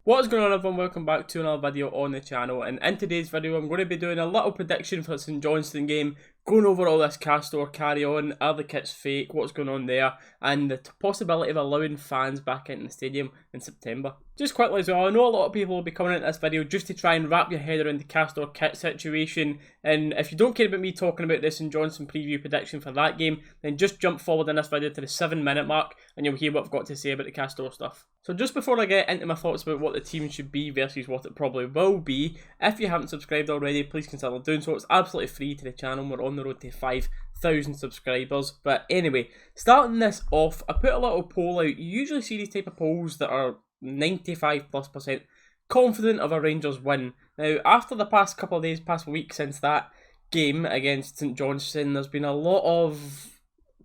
What is going on, everyone? Welcome back to another video on the channel, and in today's video I'm going to be doing a little prediction for the St Johnstone game, going over all this Castore carry on, are the kits fake, what's going on there, and the possibility of allowing fans back into the stadium in September. Just quickly as well, I know a lot of people will be coming into this video just to try and wrap your head around the Castore kit situation, and if you don't care about me talking about this St Johnstone preview prediction for that game, then just jump forward in this video to the 7-minute mark and you'll hear what I've got to say about the Castore stuff. So just before I get into my thoughts about what the team should be versus what it probably will be, if you haven't subscribed already, please consider doing so. It's absolutely free to the channel. We're on the road to 5,000 subscribers. But anyway, starting this off, I put a little poll out. You usually see these type of polls that are 95+% confident of a Rangers win. Now, after the past couple of days, past week since that game against St Johnstone, there's been a lot of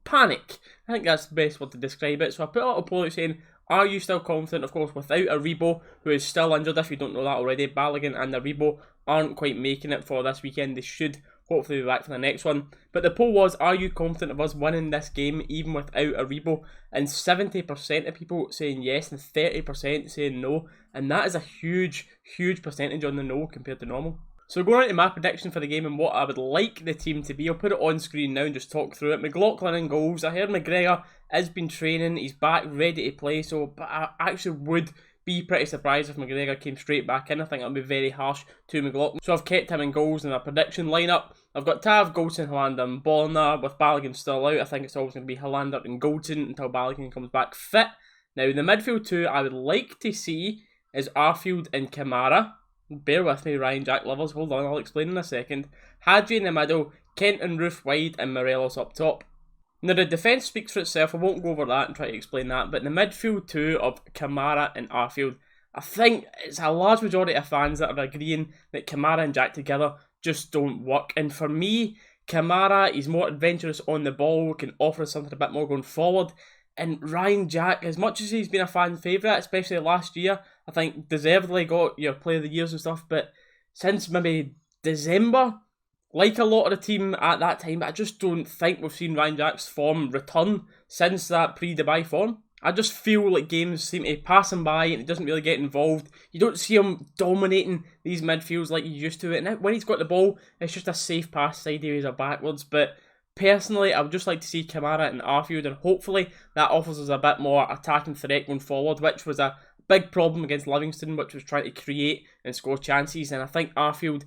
panic. I think that's the best way to describe it. So I put a little poll out saying, are you still confident? Of course, without Aribo, who is still injured, if you don't know that already. Balogun and Aribo aren't quite making it for this weekend. They should hopefully be back for the next one. But the poll was, are you confident of us winning this game even without Aribo? And 70% of people saying yes and 30% saying no. And that is a huge, huge percentage on the no compared to normal. So going on to my prediction for the game and what I would like the team to be, I'll put it on screen now and just talk through it. McLaughlin in goals. I heard McGregor has been training, he's back ready to play, but I actually would be pretty surprised if McGregor came straight back in. I think that would be very harsh to McLaughlin. So I've kept him in goals in our prediction lineup. I've got Tav, Goldson, Hollander and Borna. With Balogun still out, I think it's always going to be Hollander and Goldson until Balogun comes back fit. Now the midfield two I would like to see is Arfield and Kamara. Bear with me, Ryan Jack lovers, hold on, I'll explain in a second. Hadji in the middle, Kent and Roof wide, and Morelos up top. Now the defence speaks for itself, I won't go over that and try to explain that, but the midfield two of Kamara and Arfield, I think it's a large majority of fans that are agreeing that Kamara and Jack together just don't work. And for me, Kamara, he's more adventurous on the ball, can offer us something a bit more going forward. And Ryan Jack, as much as he's been a fan favourite, especially last year, I think deservedly got your Player of the Years and stuff, but since maybe December, like a lot of the team at that time, I just don't think we've seen Ryan Jack's form return since that pre-Dubai form. I just feel like games seem to pass him by and he doesn't really get involved. You don't see him dominating these midfields like you used to. And when he's got the ball, it's just a safe pass sideways or backwards. But personally, I would just like to see Kamara and Arfield, and hopefully that offers us a bit more attacking threat going forward, which was a big problem against Livingston, which was trying to create and score chances. And I think Arfield,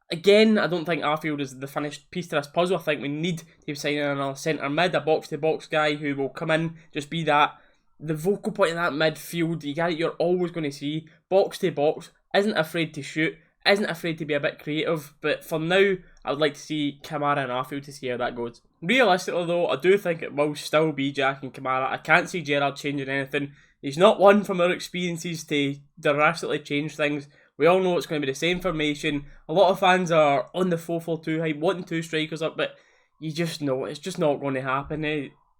again, I don't think Arfield is the finished piece to this puzzle. I think we need to be signing another centre mid, a box-to-box guy who will come in, just be the vocal point in that midfield. You're always going to see box-to-box, isn't afraid to shoot, isn't afraid to be a bit creative, but for now, I would like to see Kamara and Arfield to see how that goes. Realistically though, I do think it will still be Jack and Kamara. I can't see Gerrard changing anything. He's not one from our experiences to drastically change things. We all know it's going to be the same formation. A lot of fans are on the 4-4-2 hype, wanting two strikers up, but you just know it's just not going to happen.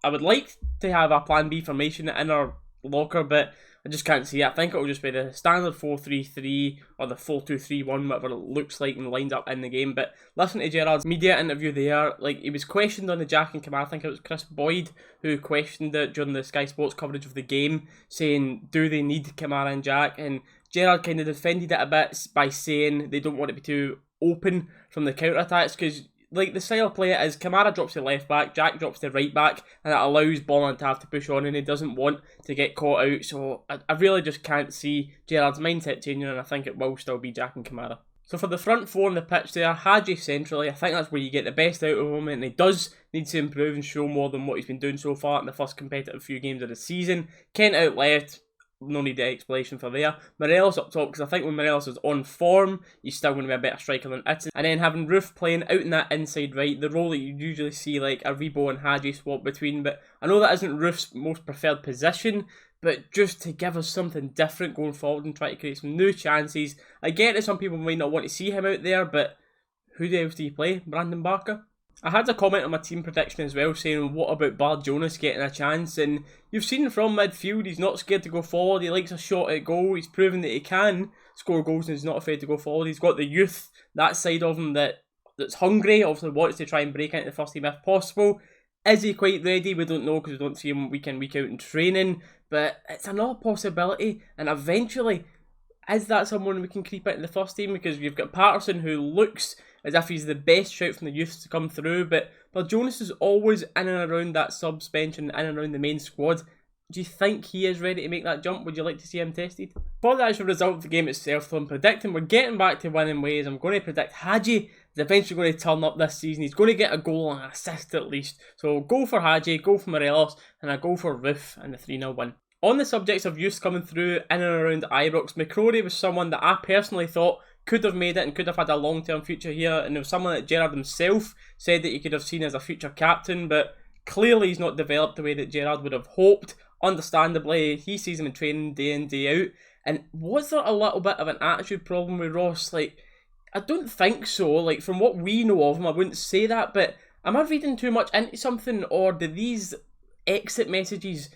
I would like to have a plan B formation in our locker, but I just can't see it. I think it will just be the standard 4-3-3 or the 4-2-3-1, whatever it looks like and lines up in the game. But listen to Gerrard's media interview there, like he was questioned on the Jack and Kamara. I think it was Chris Boyd who questioned it during the Sky Sports coverage of the game, saying, do they need Kamara and Jack? And Gerrard kind of defended it a bit by saying they don't want it to be too open from the counter-attacks, because like the style of play it is, Kamara drops to left back, Jack drops to right back, and that allows Bolland to have to push on, and he doesn't want to get caught out. So I really just can't see Gerrard's mindset changing, and I think it will still be Jack and Kamara. So for the front four on the pitch there, Hadji centrally, I think that's where you get the best out of him, and he does need to improve and show more than what he's been doing so far in the first competitive few games of the season. Kent out left, no need the explanation for there. Morelos up top, because I think when Morelos is on form, he's still going to be a better striker than Itten. And then having Roof playing out in that inside right, the role that you usually see like Aribo and Hadji swap between. But I know that isn't Roof's most preferred position, but just to give us something different going forward and try to create some new chances. I get that some people might not want to see him out there, but who else do you play? Brandon Barker? I had a comment on my team prediction as well saying, what about Bard Jonas getting a chance? And you've seen from midfield, he's not scared to go forward, he likes a shot at goal, he's proven that he can score goals and he's not afraid to go forward. He's got the youth, that side of him that's hungry, obviously wants to try and break into the first team if possible. Is he quite ready? We don't know because we don't see him week in, week out in training, but it's another possibility, and eventually is that someone we can creep into the first team? Because you've got Patterson, who looks as if he's the best shout from the youth to come through, but Jonas is always in and around that subs bench and in and around the main squad. Do you think he is ready to make that jump? Would you like to see him tested? For the actual result of the game itself, though, I'm predicting we're getting back to winning ways. I'm going to predict Hadji is eventually going to turn up this season. He's going to get a goal and an assist at least. So go for Hadji, go for Morelos, and I go for Roof and the 3-0 win. On the subjects of youth coming through in and around Ibrox, McCrory was someone that I personally thought could have made it and could have had a long-term future here, and it was someone that Gerrard himself said that he could have seen as a future captain, but clearly he's not developed the way that Gerrard would have hoped. Understandably, he sees him in training day in, day out, and was there a little bit of an attitude problem with Ross? Like, I don't think so. Like, from what we know of him, I wouldn't say that, but am I reading too much into something, or do these exit messages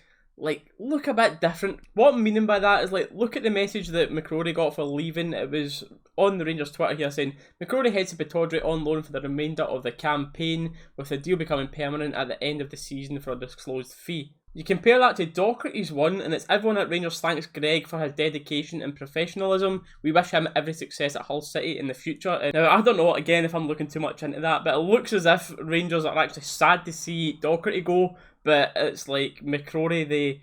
look a bit different? What I'm meaning by that is, look at the message that McCrory got for leaving. It was on the Rangers Twitter here saying, McCrory heads to Pittodrie on loan for the remainder of the campaign, with the deal becoming permanent at the end of the season for a disclosed fee. You compare that to Docherty's one, and it's everyone at Rangers thanks Greg for his dedication and professionalism. We wish him every success at Hull City in the future. And now, I don't know, again, if I'm looking too much into that, but it looks as if Rangers are actually sad to see Docherty go, but it's like McCrory, they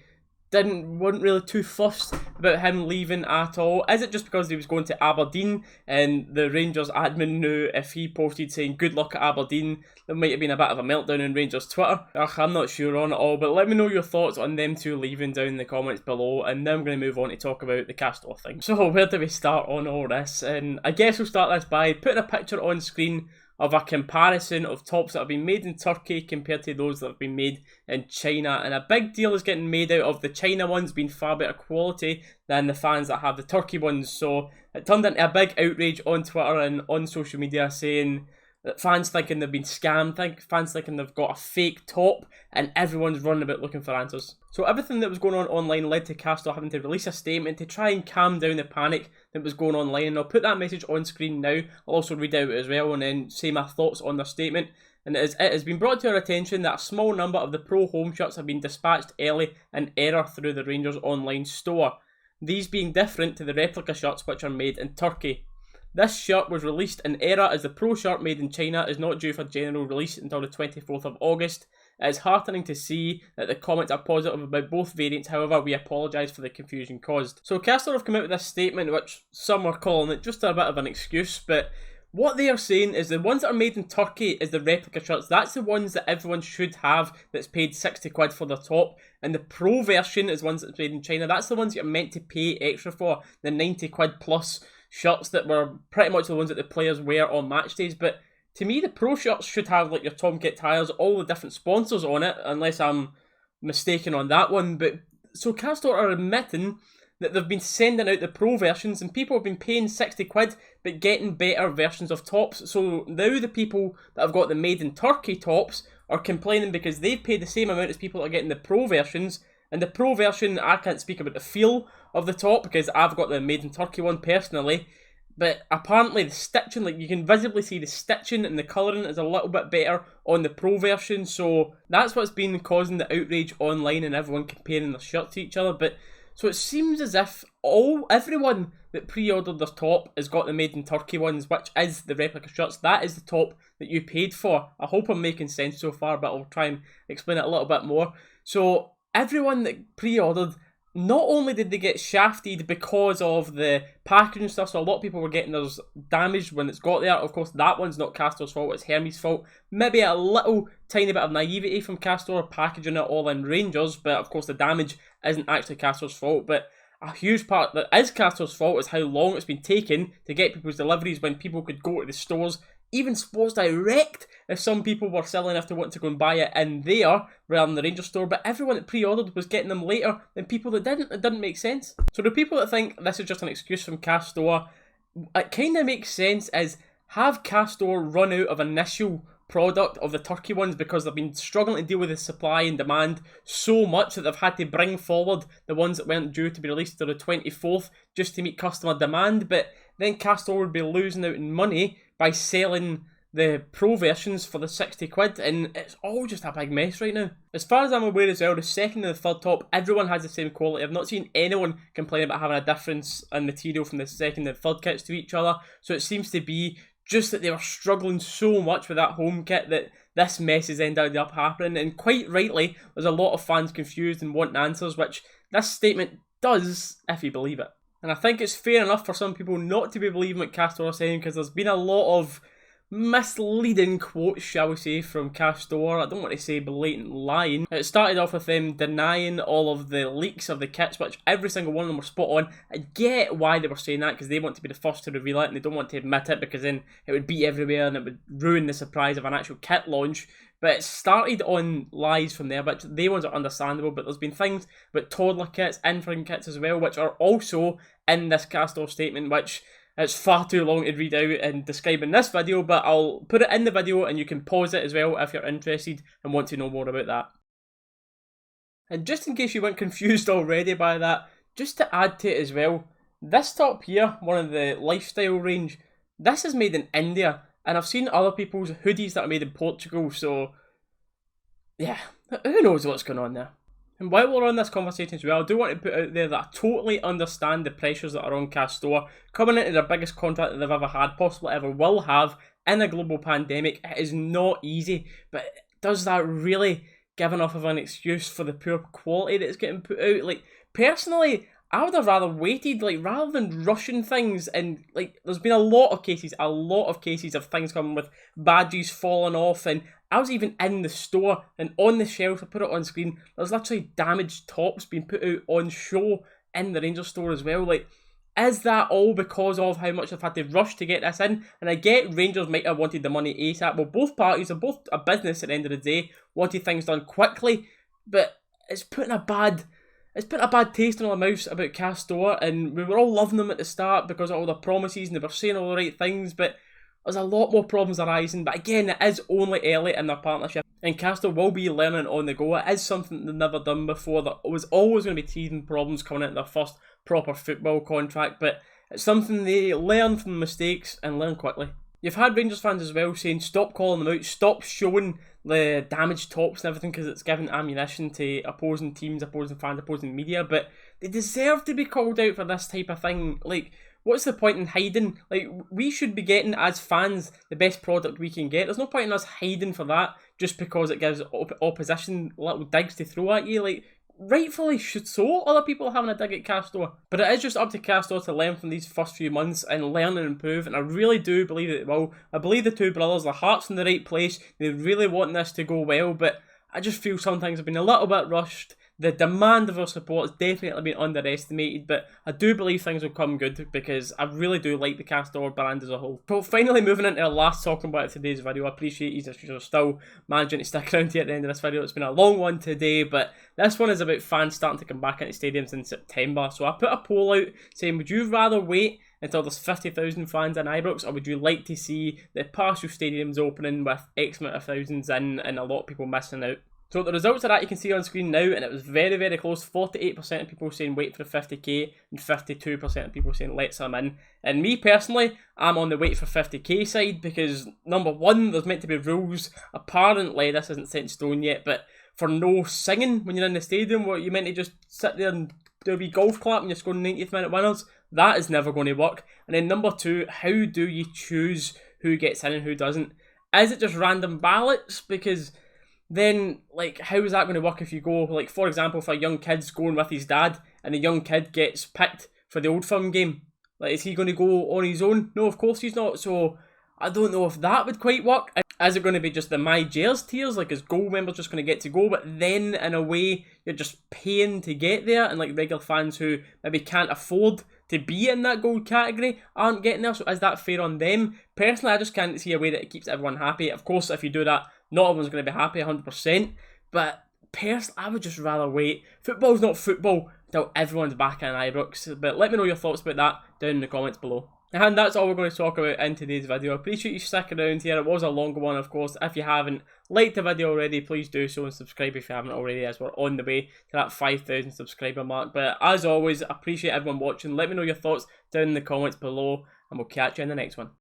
weren't really too fussed about him leaving at all. Is it just because he was going to Aberdeen and the Rangers admin knew if he posted saying good luck at Aberdeen, there might have been a bit of a meltdown in Rangers Twitter? I'm not sure on it all, but let me know your thoughts on them two leaving down in the comments below, and then I'm going to move on to talk about the Castore thing. So where do we start on all this? And I guess we'll start this by putting a picture on screen of a comparison of tops that have been made in Turkey compared to those that have been made in China, and a big deal is getting made out of the China ones being far better quality than the fans that have the Turkey ones. So it turned into a big outrage on Twitter and on social media saying that fans thinking they've been scammed, fans thinking they've got a fake top, and everyone's running about looking for answers. So everything that was going on online led to Castore having to release a statement to try and calm down the panic that was going online, and I'll put that message on screen now. I'll also read out as well and then say my thoughts on their statement. And it has been brought to our attention that a small number of the Pro home shirts have been dispatched early in error through the Rangers online store, these being different to the replica shirts which are made in Turkey. This shirt was released in error as the Pro shirt made in China is not due for general release until the 24th of August. It is heartening to see that the comments are positive about both variants, however we apologise for the confusion caused. So Castore have come out with this statement which some are calling it just a bit of an excuse, but what they are saying is the ones that are made in Turkey is the replica shirts. That's the ones that everyone should have that's paid 60 quid for the top. And the Pro version is ones that's made in China. That's the ones you're meant to pay extra for, the 90 quid plus shirts that were pretty much the ones that the players wear on match days. But to me, the Pro shirts should have your Tom Kit tires, all the different sponsors on it, unless I'm mistaken on that one. But so Castore are admitting that they've been sending out the Pro versions and people have been paying 60 quid but getting better versions of tops. So now the people that have got the made in Turkey tops are complaining because they've paid the same amount as people that are getting the Pro versions. And the Pro version, I can't speak about the feel of the top because I've got the made in Turkey one personally. But apparently the stitching, you can visibly see the stitching and the colouring is a little bit better on the Pro version. So that's what's been causing the outrage online and everyone comparing their shirts to each other. But so it seems as if everyone that pre-ordered their top has got the made in Turkey ones, which is the replica shirts. That is the top that you paid for. I hope I'm making sense so far, but I'll try and explain it a little bit more. So everyone that pre-ordered, not only did they get shafted because of the packaging and stuff, so a lot of people were getting theirs damaged when it's got there. Of course, that one's not Castore's fault, it's Hermes' fault. Maybe a little tiny bit of naivety from Castore packaging it all in Rangers, but of course the damage isn't actually Castore's fault. But a huge part that is Castore's fault is how long it's been taking to get people's deliveries when people could go to the stores. Even Sports Direct, if some people were silly enough to want to go and buy it in there rather than the Rangers store, but everyone that pre-ordered was getting them later than people that didn't. It didn't make sense. So the people that think this is just an excuse from Castore, it kind of makes sense is, have Castore run out of initial product of the Turkey ones because they've been struggling to deal with the supply and demand so much that they've had to bring forward the ones that weren't due to be released till the 24th just to meet customer demand. But then Castore would be losing out in money by selling the pro versions for the 60 quid, and it's all just a big mess right now. As far as I'm aware as well, the second and the third top, everyone has the same quality. I've not seen anyone complain about having a difference in material from the second and third kits to each other, so it seems to be just that they were struggling so much with that home kit that this mess has ended up happening, and quite rightly, there's a lot of fans confused and wanting answers, which this statement does, if you believe it. And I think it's fair enough for some people not to be believing what Castore is saying, because there's been a lot of misleading quotes, shall we say, from Castore. I don't want to say blatant lying. It started off with them denying all of the leaks of the kits, which every single one of them were spot on. I get why they were saying that, because they want to be the first to reveal it and they don't want to admit it, because then it would be everywhere and it would ruin the surprise of an actual kit launch. But it started on lies from there, which they ones are understandable, but there's been things about toddler kits, infant kits as well, which are also in this Castore statement, which it's far too long to read out and describe in this video, but I'll put it in the video and you can pause it as well if you're interested and want to know more about that. And just in case you weren't confused already by that, just to add to it as well, this top here, one of the lifestyle range, this is made in India, and I've seen other people's hoodies that are made in Portugal, so yeah, who knows what's going on there. And while we're on this conversation as well, I do want to put out there that I totally understand the pressures that are on Castore coming into their biggest contract that they've ever had, possibly ever will have, in a global pandemic. It is not easy, but does that really give enough of an excuse for the poor quality that's getting put out? Like, personally, I would have rather waited, like, rather than rushing things, and, like, there's been a lot of cases of things coming with badges falling off, and I was even in the store, and on the shelf, I put it on screen, there's literally damaged tops being put out on show in the Rangers store as well. Like, is that all because of how much they've had to rush to get this in? And I get Rangers might have wanted the money ASAP. Well, both parties are both a business at the end of the day, wanted things done quickly, but it's putting a bad taste in our mouths about Castore, and we were all loving them at the start because of all the promises and they were saying all the right things, but there's a lot more problems arising. But again, it is only early in their partnership, and Castore will be learning on the go. It is something they've never done before. There was always going to be teething problems coming into their first proper football contract, but it's something they learn from mistakes and learn quickly. You've had Rangers fans as well saying stop calling them out, stop showing the damaged tops and everything because it's giving ammunition to opposing teams, opposing fans, opposing media, but they deserve to be called out for this type of thing. Like, what's the point in hiding? Like, we should be getting, as fans, the best product we can get. There's no point in us hiding for that just because it gives opposition little digs to throw at you. Like, rightfully should so, other people are having a dig at Castore. But it is just up to Castore to learn from these first few months and learn and improve, and I really do believe that it will. I believe the two brothers, their heart's in the right place, they really want this to go well, but I just feel some things have been a little bit rushed. The demand of our support has definitely been underestimated, but I do believe things will come good because I really do like the Castore brand as a whole. So finally moving into the last talking about today's video, I appreciate you if you're still managing to stick around here at the end of this video. It's been a long one today, but this one is about fans starting to come back into stadiums in September. So I put a poll out saying, would you rather wait until there's 50,000 fans in Ibrox, or would you like to see the partial stadiums opening with X amount of thousands in and a lot of people missing out? So the results of that you can see on screen now, and it was very, very close. 48% of people saying wait for the 50k and 52% of people saying let's them in. And me personally, I'm on the wait for 50k side because, number one, there's meant to be rules. Apparently, this isn't set in stone yet, but for no singing when you're in the stadium, where you meant to just sit there and do a wee golf clap when you're scoring 90th minute winners, that is never going to work. And then number two, how do you choose who gets in and who doesn't? Is it just random ballots? Because then, like, how is that going to work if you go, like, for example, if a young kid's going with his dad and the young kid gets picked for the Old Firm game? Like, is he going to go on his own? No, of course he's not. So I don't know if that would quite work. Is it going to be just the My Jers tiers? Like, is gold members just going to get to go? But then, in a way, you're just paying to get there, and, like, regular fans who maybe can't afford to be in that gold category aren't getting there. So is that fair on them? Personally, I just can't see a way that it keeps everyone happy. Of course, if you do that, not everyone's going to be happy 100%, but personally, I would just rather wait. Football's not football until everyone's back in Ibrox, but let me know your thoughts about that down in the comments below. And that's all we're going to talk about in today's video. I appreciate you sticking around here. It was a longer one, of course. If you haven't liked the video already, please do so, and subscribe if you haven't already, as we're on the way to that 5,000 subscriber mark. But as always, I appreciate everyone watching. Let me know your thoughts down in the comments below, and we'll catch you in the next one.